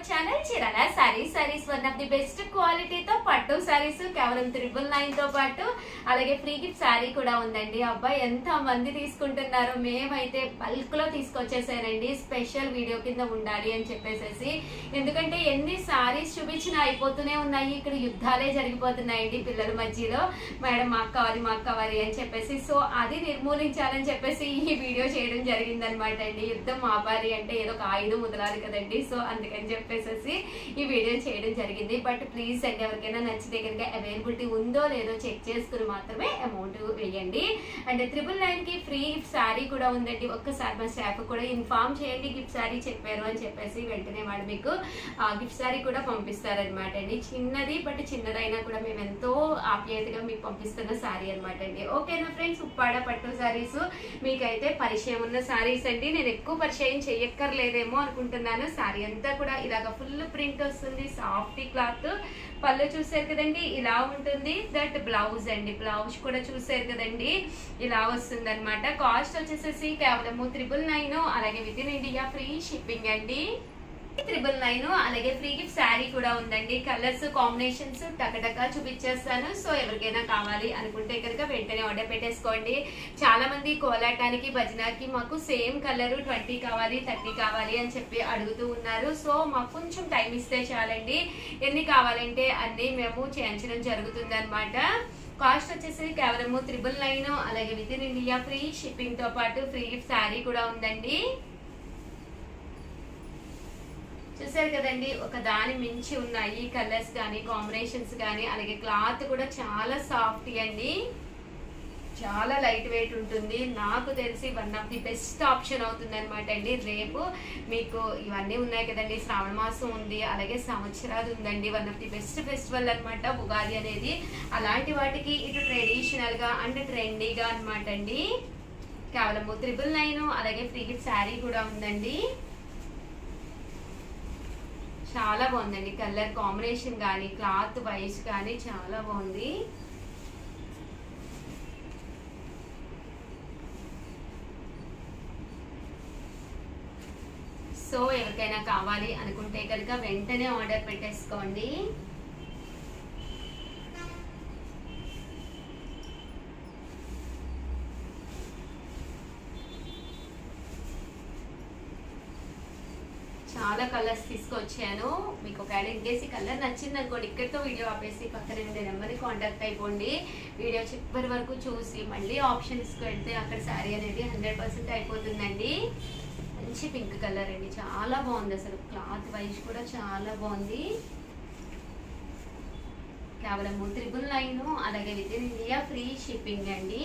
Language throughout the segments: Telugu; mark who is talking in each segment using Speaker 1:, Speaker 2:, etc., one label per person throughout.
Speaker 1: Channel Chirala saris one of the best క్వాలిటీతో పట్టు సారీస్ కేవలం 999 తో పాటు అలాగే ఫ్రీ గిఫ్ట్ సారీ కూడా ఉందండి. అబ్బాయి ఎంత మంది తీసుకుంటున్నారో, మేమైతే బల్క్ లో తీసుకొచ్చేసానండి. స్పెషల్ వీడియో కింద ఉండాలి అని చెప్పేసి, ఎందుకంటే ఎన్ని సారీస్ చూపించినా అయిపోతూనే ఉన్నాయి. ఇక్కడ యుద్ధాలే జరిగిపోతున్నాయండి పిల్లల మధ్యలో. మేడం మాకు కావాలి అని చెప్పేసి, సో అది నిర్మూలించాలని చెప్పేసి ఈ వీడియో చేయడం జరిగిందనమాట అండి. యుద్ధం ఆపాలి అంటే ఏదో ఒక ఆయుధం వదలాలి కదండి, సో అందుకని చెప్పేసి ఈ వీడియో చేయడం జరిగింది. బట్ ప్లీజ్ అండి, ఎవరికైనా నచ్చితే కనుక అవైలబిలిటీ ఉందో లేదో చెక్ చేసుకుని మాత్రమే అమౌంట్ వేయండి. అండ్ 999 కి ఫ్రీ గిఫ్ట్ శారీ కూడా ఉందండి. ఒక్కసారి మా స్టాఫ్ కూడా ఇన్ఫార్మ్ చేయండి గిఫ్ట్ శారీ చెప్పారు అని చెప్పేసి, వెంటనే వాళ్ళు మీకు గిఫ్ట్ శారీ కూడా పంపిస్తారనమాట అండి. చిన్నది బట్ చిన్నదైనా కూడా మేము ఎంతో ఆప్యాయతగా మీకు పంపిస్తున్న శారీ అనమాట అండి. ఓకేనా ఫ్రెండ్స్, ఉప్పాడ పట్టు శారీస్ మీకైతే పరిచయం ఉన్న శారీస్ అండి. నేను ఎక్కువ పరిచయం చెయ్యక్కర్లేదేమో అనుకుంటున్నాను. శారీ అంతా కూడా ఇలాగ ఫుల్ ప్రింట్ వస్తుంది, సాఫ్ట్ క్లాత్. పళ్ళు చూసారు కదండి, ఇలా ఉంటుంది. దట్ బ్లౌజ్ అండి, బ్లౌజ్ కూడా చూసారు కదండి, ఇలా వస్తుంది అనమాట. కాస్ట్ వచ్చేసేసి కేవలము 999, అలాగే with in India free shipping అండి. 999 అలాగే ఫ్రీ గిఫ్ట్ శారీ కూడా ఉందండి. కలర్స్ కాంబినేషన్స్ టకటకా చూపించేస్తాను. సో ఎవరికైనా కావాలి అనుకుంటే కనుక వెంటనే ఆర్డర్ పెట్టేసుకోండి. చాలా మంది కోలాటానికి భజనకి మాకు సేమ్ కలర్ 20 కావాలి 30 కావాలి అని చెప్పి అడుగుతూ ఉన్నారు. సో మాకు కొంచెం టైం ఇస్తే చాలండి. ఎన్ని కావాలంటే అన్ని మేము చేయించడం జరుగుతుంది అనమాట. కాస్ట్ వచ్చేసి కేవలము 999, అలాగే with in India free shipping తో పాటు ఫ్రీ గిఫ్ట్ శారీ కూడా ఉందండి. చూసారు కదండి, ఒక దాని మించి ఉన్నాయి కలర్స్ కానీ కాంబినేషన్స్ కానీ, అలాగే క్లాత్ కూడా చాలా సాఫ్ట్ అండి, చాలా లైట్ వెయిట్ ఉంటుంది. నాకు తెలిసి one of the best option అవుతుంది అనమాట అండి. రేపు మీకు ఇవన్నీ ఉన్నాయి కదండి, శ్రావణ మాసం ఉంది, అలాగే సంవత్సరాలు ఉందండి. One of the best festival అనమాట ఉగాది అనేది. అలాంటి వాటికి ఇటు ట్రెడిషనల్ గా అండ్ ట్రెండీగా అనమాట అండి. కేవలం 999, అలాగే ఫ్రీ గిఫ్ట్ శారీ కూడా ఉందండి. చాలా బాగుందండి, కలర్ కాంబినేషన్ కానీ క్లాత్ వైజ్ కానీ చాలా బాగుంది. సో ఎవరికైనా కావాలి అనుకుంటే కనుక వెంటనే ఆర్డర్ పెట్టేసుకోండి. చాలా కలర్స్ తీసుకొచ్చాను మీకు. ఒకవేళ ఇన్కేస్ ఈ కలర్ నచ్చింది అనుకోండి, ఇక్కడితో వీడియో ఆపేసి పక్కన ఉండే నెంబర్ని కాంటాక్ట్ అయిపోండి. వీడియో చివరి వరకు చూసి మళ్ళీ ఆప్షన్స్కి వెళ్తే అక్కడ శారీ అనేది 100% అయిపోతుందండి. మంచి పింక్ కలర్ అండి, చాలా బాగుంది. అసలు క్లాత్ వైజ్ కూడా చాలా బాగుంది. కేవలం 999, అలాగే with in India free shipping అండి.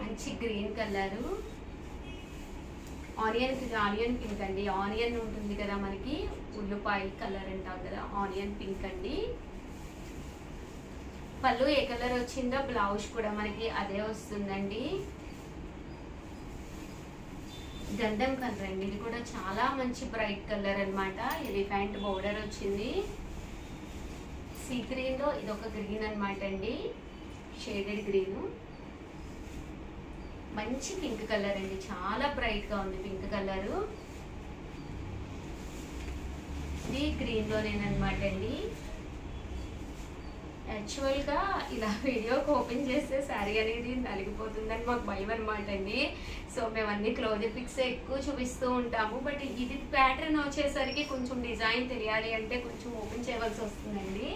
Speaker 1: మంచి గ్రీన్ కలరు, ఆనియన్ పింక్ అండి. ఆనియన్ ఉంటుంది కదా మనకి, ఉల్లిపాయ కలర్ అంటాం కదా, ఆనియన్ పింక్ అండి. పళ్ళు ఏ కలర్ వచ్చిందో బ్లౌజ్ కూడా మనకి అదే వస్తుందండి. గంధం కలర్ అండి, ఇది కూడా చాలా మంచి బ్రైట్ కలర్ అనమాట. ఎలిఫెంట్ బోర్డర్ వచ్చింది. సీ గ్రీన్ లో ఇది ఒక గ్రీన్ అనమాట అండి, షేడెడ్ గ్రీన్. మంచి పింక్ కలర్ అండి, చాలా బ్రైట్ గా ఉంది పింక్ కలరు. ఇది గ్రీన్ లోనేనమాట అండి. యాక్చువల్ గా ఇలా వీడియోకి ఓపెన్ చేస్తే శారీ అనేది నలిగిపోతుందని మాకు భయం అనమాట అండి. సో మేము అన్ని క్లోజ్ పిక్స్ ఎక్కువ చూపిస్తూ ఉంటాము. బట్ ఇది ప్యాటర్న్ వచ్చేసరికి కొంచెం డిజైన్ తెలియాలి అంటే కొంచెం ఓపెన్ చేయవలసి వస్తుందండి.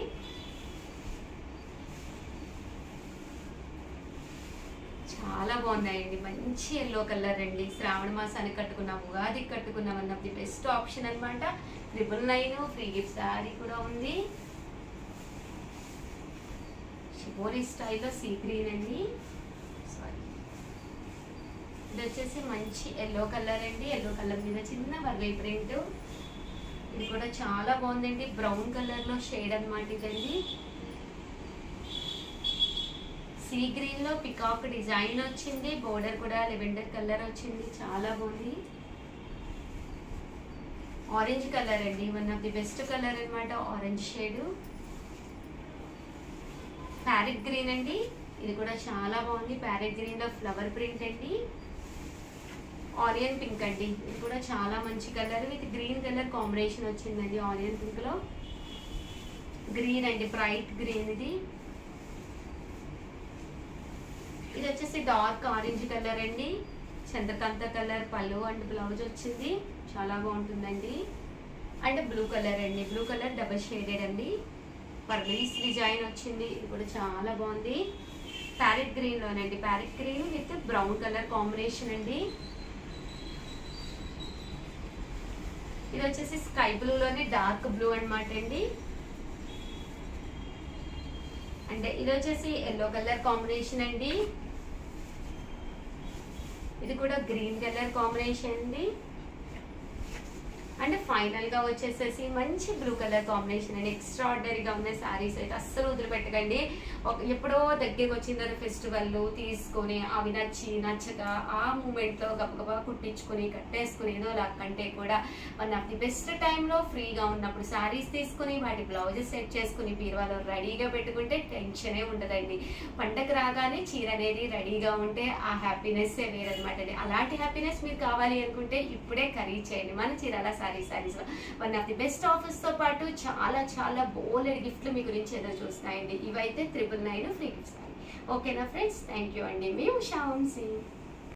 Speaker 1: చాలా బాగున్నాయండి, మంచి ఎల్లో కలర్ అండి. శ్రావణ మాసానికి కట్టుకున్నాం, ఉగాదికి కట్టుకున్నాం. One of the best option అనమాట. 999 ఫ్రీ గిఫ్ట్ శారీ కూడా ఉంది. షిబోరి స్టైల్లో సీ గ్రీన్ అండి. సారీ, ఇది వచ్చేసి మంచి ఎల్లో కలర్ అండి. ఎల్లో కలర్ మీద చిన్న వర్లీ ప్రింట్. ఇది కూడా చాలా బాగుందండి, బ్రౌన్ కలర్ లో షేడ్ అనమాట ఇదండి. సీ గ్రీన్ లో పికాక్ డిజైన్ వచ్చింది, బోర్డర్ కూడా లెవెండర్ కలర్ వచ్చింది, చాలా బాగుంది. ఆరెంజ్ కలర్ అండి, one of the best colour అనమాట, ఆరెంజ్ షేడ్. ప్యారెట్ గ్రీన్ అండి, ఇది కూడా చాలా బాగుంది. ప్యారెట్ గ్రీన్ లో ఫ్లవర్ ప్రింట్ అండి. ఆనియన్ పింక్ అండి, ఇది కూడా చాలా మంచి colour with green colour combination వచ్చిందండి. ఆనియన్ పింక్ లో గ్రీన్ అండి, బ్రైట్ గ్రీన్. ఇది వచ్చేసి డార్క్ ఆరెంజ్ కలర్ అండి, చంద్రకాంత కలర్ పళ్ళు అండ్ బ్లౌజ్ వచ్చింది, చాలా బాగుంటుందండి. అండ్ బ్లూ కలర్ అండి, బ్లూ కలర్ డబుల్ షేడెడ్ అండి, పర్లీస్ డిజైన్ వచ్చింది, ఇది కూడా చాలా బాగుంది. ప్యారెట్ గ్రీన్ లోనండి, parrot green with brown colour combination అండి. ఇది వచ్చేసి స్కై బ్లూ లోనే డార్క్ బ్లూ అన్నమాట అండి. అంటే ఇది వచ్చేసి ఎల్లో కలర్ కాంబినేషన్ అండి, ఇది కూడా గ్రీన్ కలర్ కాంబినేషన్ అండి. అండ్ ఫైనల్ గా వచ్చేసేసి మంచి బ్లూ కలర్ కాంబినేషన్ అండి. ఎక్స్ట్రా ఆర్డినరీగా ఉన్న శారీస్ అయితే అస్సలు వదిలిపెట్టకండి. ఎప్పుడో దగ్గరికి వచ్చిన తర్వాత ఫెస్టివల్ తీసుకొని అవి నచ్చక ఆ మూమెంట్ లో గబగబా కుట్టించుకొని కట్టేసుకుని ఏదో కంటే కూడా వన్ ఆఫ్ ది బెస్ట్ టైంలో ఫ్రీగా ఉన్నప్పుడు శారీస్ తీసుకుని వాటి బ్లౌజెస్ సెట్ చేసుకుని బీరువాలో రెడీగా పెట్టుకుంటే టెన్షనే ఉండదండి. పండగ రాగానే చీర అనేది రెడీగా ఉంటే ఆ హ్యాపీనెస్ వేరనమాట అండి. అలాంటి హ్యాపీనెస్ మీరు కావాలి అనుకుంటే ఇప్పుడే ఖరీదు చేయండి మన Chirala saris. One of the best offers తో పాటు చాలా చాలా బోలెడ్ గిఫ్ట్లు మీ గురించి ఎదురు చూస్తాయండి. ఇవైతే 999 ఫ్రీ గిఫ్ట్స్. ఓకేనా ఫ్రెండ్స్, థ్యాంక్ యూ అండి. మీ ఉషా వంశీ.